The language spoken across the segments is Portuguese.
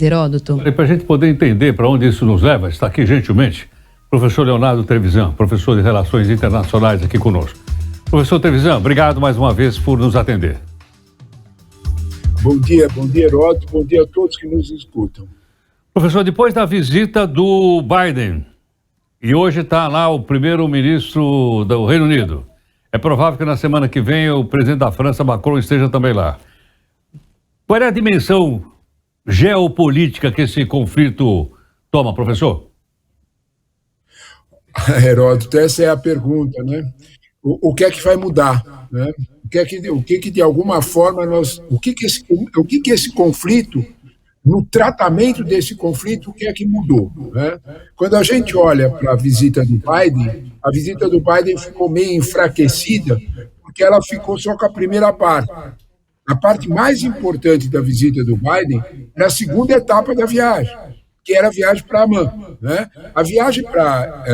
Heródoto. Para a gente poder entender para onde isso nos leva, está aqui gentilmente o professor Leonardo Trevisan, professor de Relações Internacionais aqui conosco. Professor Trevisan, obrigado mais uma vez por nos atender. Bom dia Heródoto, bom dia a todos que nos escutam. Professor, depois da visita do Biden, e hoje está lá o primeiro-ministro do Reino Unido, é provável que na semana que vem o presidente da França, Macron, esteja também lá. Qual é a dimensão geopolítica que esse conflito toma, professor? Heródoto, essa é a pergunta, né? O que é que vai mudar, né? O que de alguma forma o que esse conflito, no tratamento desse conflito, o que é que mudou, né? Quando a gente olha para a visita do Biden ficou meio enfraquecida, porque ela ficou só com a primeira parte. A parte mais importante da visita do Biden era a segunda etapa da viagem, que era a viagem para Amman, né? A viagem para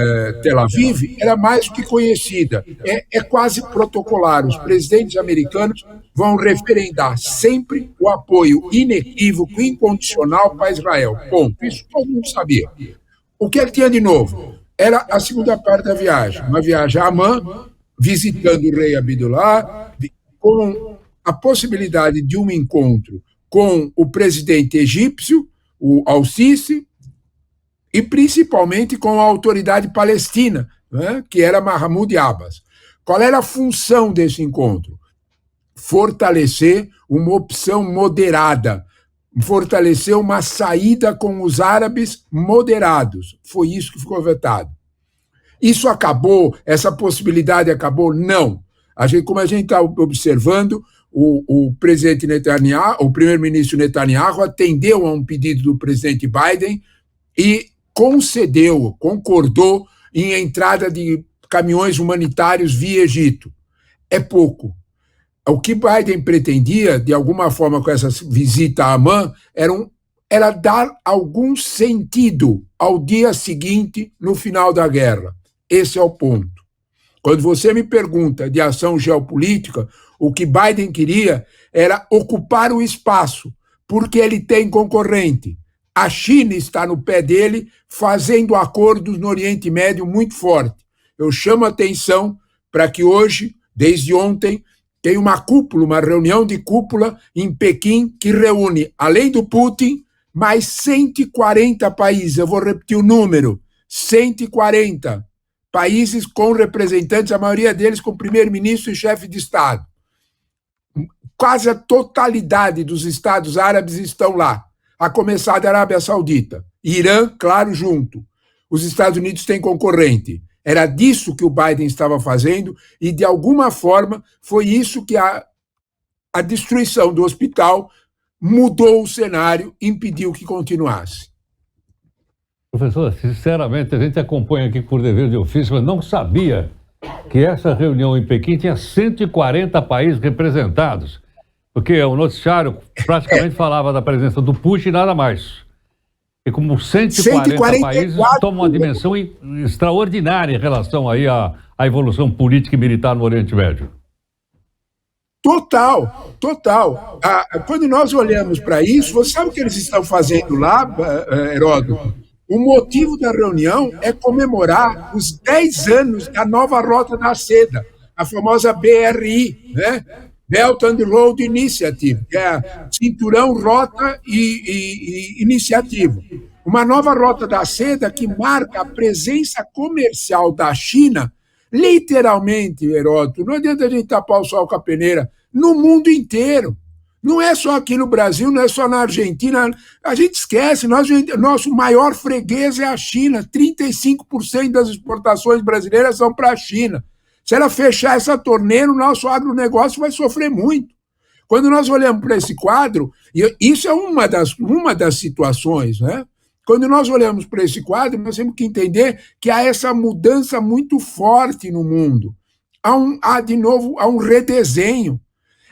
Tel Aviv era mais do que conhecida, é quase protocolar. Os presidentes americanos vão referendar sempre o apoio inequívoco, incondicional para Israel. Ponto. Isso todo mundo sabia. O que ele tinha de novo? Era a segunda parte da viagem, uma viagem a Amman, visitando o rei Abdullah, com a possibilidade de um encontro com o presidente egípcio, o Al-Sisi, e principalmente com a autoridade palestina, né, que era Mahmoud Abbas. Qual era a função desse encontro? Fortalecer uma opção moderada, fortalecer uma saída com os árabes moderados. Foi isso que ficou vetado. Isso acabou? Essa possibilidade acabou? Não. Como a gente está observando, o presidente Netanyahu, o primeiro-ministro Netanyahu, atendeu a um pedido do presidente Biden e concordou em entrada de caminhões humanitários via Egito. É pouco. O que Biden pretendia, de alguma forma, com essa visita a Amman, era dar algum sentido ao dia seguinte, no final da guerra. Esse é o ponto. Quando você me pergunta de ação geopolítica, o que Biden queria era ocupar o espaço, porque ele tem concorrente. A China está no pé dele, fazendo acordos no Oriente Médio muito forte. Eu chamo a atenção para que hoje, desde ontem, tem uma reunião de cúpula em Pequim, que reúne, além do Putin, mais 140 países. Eu vou repetir o número: 140 países com representantes, a maioria deles com primeiro-ministro e chefe de Estado. Quase a totalidade dos Estados árabes estão lá, a começar da Arábia Saudita. Irã, claro, junto. Os Estados Unidos têm concorrente. Era disso que o Biden estava fazendo e, de alguma forma, foi isso que a destruição do hospital mudou o cenário, impediu que continuasse. Professor, sinceramente, a gente acompanha aqui por dever de ofício, mas não sabia que essa reunião em Pequim tinha 140 países representados, porque o noticiário praticamente falava da presença do Putin e nada mais. E como 140 países tomam uma dimensão extraordinária em relação aí à evolução política e militar no Oriente Médio. Total. Quando nós olhamos para isso, você sabe o que eles estão fazendo lá, Heródoto? O motivo da reunião é comemorar os 10 anos da nova Rota da Seda, a famosa BRI, né? Belt and Road Initiative, que é Cinturão, Rota e Iniciativa. Uma nova Rota da Seda que marca a presença comercial da China, literalmente, Heródoto, não adianta a gente tapar o sol com a peneira, no mundo inteiro. Não é só aqui no Brasil, não é só na Argentina. A gente esquece, nosso maior freguês é a China. 35% das exportações brasileiras são para a China. Se ela fechar essa torneira, o nosso agronegócio vai sofrer muito. Quando nós olhamos para esse quadro, e isso é uma das situações, né? Quando nós olhamos para esse quadro, nós temos que entender que há essa mudança muito forte no mundo. Há um redesenho.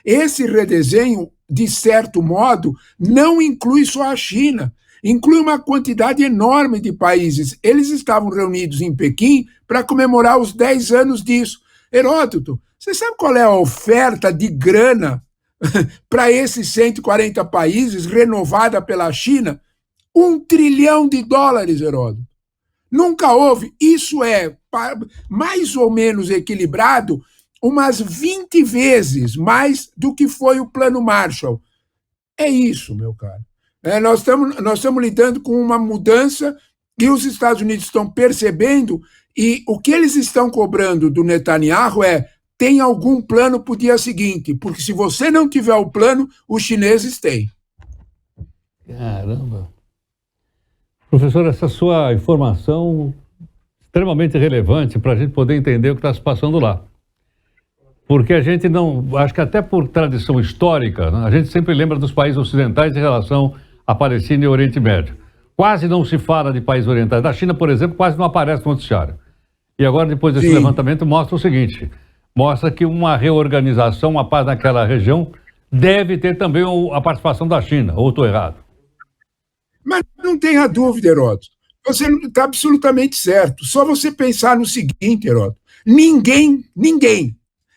Esse redesenho, de certo modo, não inclui só a China, inclui uma quantidade enorme de países. Eles estavam reunidos em Pequim para comemorar os 10 anos disso. Heródoto, você sabe qual é a oferta de grana para esses 140 países renovada pela China? US$ 1 trilhão, Heródoto. Nunca houve. Isso é mais ou menos equilibrado umas 20 vezes mais do que foi o Plano Marshall. É isso, meu caro. Nós estamos lidando com uma mudança e os Estados Unidos estão percebendo, e o que eles estão cobrando do Netanyahu tem algum plano para o dia seguinte, porque se você não tiver o plano, os chineses têm. Caramba. Professor, essa sua informação extremamente relevante para a gente poder entender o que está se passando lá. Porque a gente não, acho que até por tradição histórica, né, a gente sempre lembra dos países ocidentais em relação à Palestina e Oriente Médio. Quase não se fala de países orientais. Da China, por exemplo, quase não aparece no noticiário. E agora, depois desse levantamento, mostra o seguinte, mostra que uma reorganização, uma paz naquela região, deve ter também a participação da China, ou estou errado? Mas não tenha dúvida, Heródoto. Você está absolutamente certo. Só você pensar no seguinte, Heródoto. Ninguém,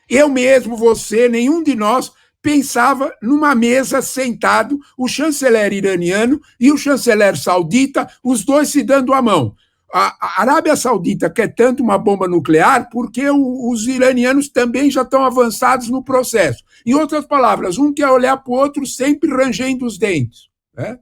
eu mesmo, você, nenhum de nós pensava numa mesa sentado o chanceler iraniano e o chanceler saudita, os dois se dando a mão. A Arábia Saudita quer tanto uma bomba nuclear porque os iranianos também já estão avançados no processo. Em outras palavras, um quer olhar para o outro sempre rangendo os dentes. Né?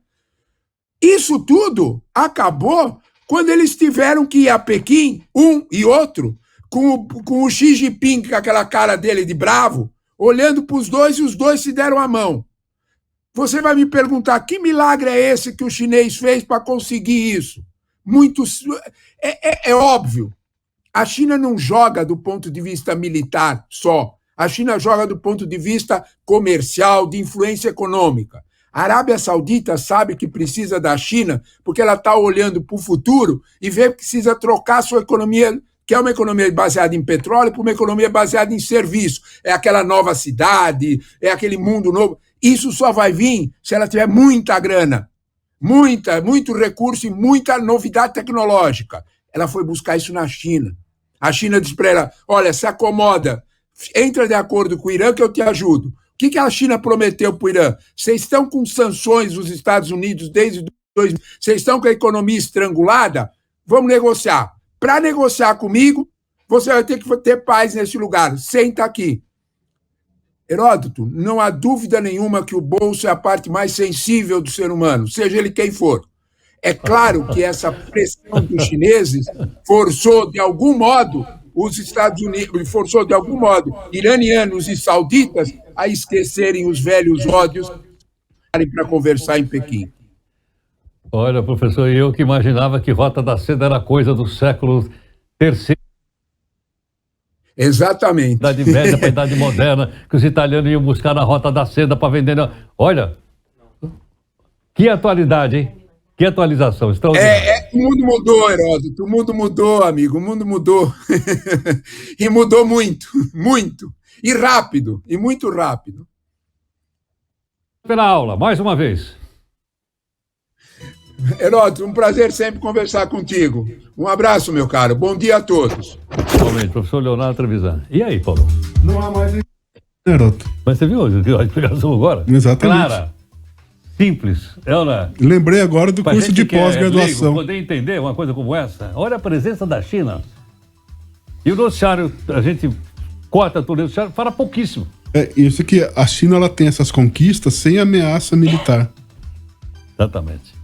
Isso tudo acabou quando eles tiveram que ir a Pequim, um e outro, com o Xi Jinping, com aquela cara dele de bravo, olhando para os dois e os dois se deram a mão. Você vai me perguntar, que milagre é esse que o chinês fez para conseguir isso? É óbvio. A China não joga do ponto de vista militar só. A China joga do ponto de vista comercial, de influência econômica. A Arábia Saudita sabe que precisa da China porque ela está olhando para o futuro e vê que precisa trocar sua economia, que é uma economia baseada em petróleo, para uma economia baseada em serviço. É aquela nova cidade, é aquele mundo novo. Isso só vai vir se ela tiver muita grana, muito recurso e muita novidade tecnológica. Ela foi buscar isso na China. A China disse para ela, olha, se acomoda, entra de acordo com o Irã que eu te ajudo. O que a China prometeu para o Irã? Vocês estão com sanções dos Estados Unidos desde 2000, vocês estão com a economia estrangulada? Vamos negociar. Para negociar comigo, você vai ter que ter paz nesse lugar. Senta aqui. Heródoto, não há dúvida nenhuma que o bolso é a parte mais sensível do ser humano, seja ele quem for. É claro que essa pressão dos chineses forçou, de algum modo, os Estados Unidos, forçou, de algum modo, iranianos e sauditas a esquecerem os velhos ódios para conversar em Pequim. Olha, professor, eu que imaginava que Rota da Seda era coisa do século III. Exatamente. Da Idade Média para a Idade Moderna, que os italianos iam buscar na Rota da Seda para vender. Olha, que atualidade, hein? Que atualização extraordinária. O mundo mudou, Heródoto, o mundo mudou, amigo, o mundo mudou. E mudou muito, muito. E rápido, e muito rápido. Pela aula, mais uma vez. Heródoto, um prazer sempre conversar contigo. Um abraço, meu caro. Bom dia a todos. Igualmente, professor Leonardo Trevisan. E aí, Paulo? Não há mais... Heródoto. Mas você viu a explicação agora? Exatamente. Clara, simples. Ela... Lembrei agora do curso de pós-graduação. Poder entender uma coisa como essa. Olha a presença da China. E o noticiário, a gente corta tudo, o noticiário fala pouquíssimo. Isso que a China ela tem essas conquistas sem ameaça militar. Exatamente.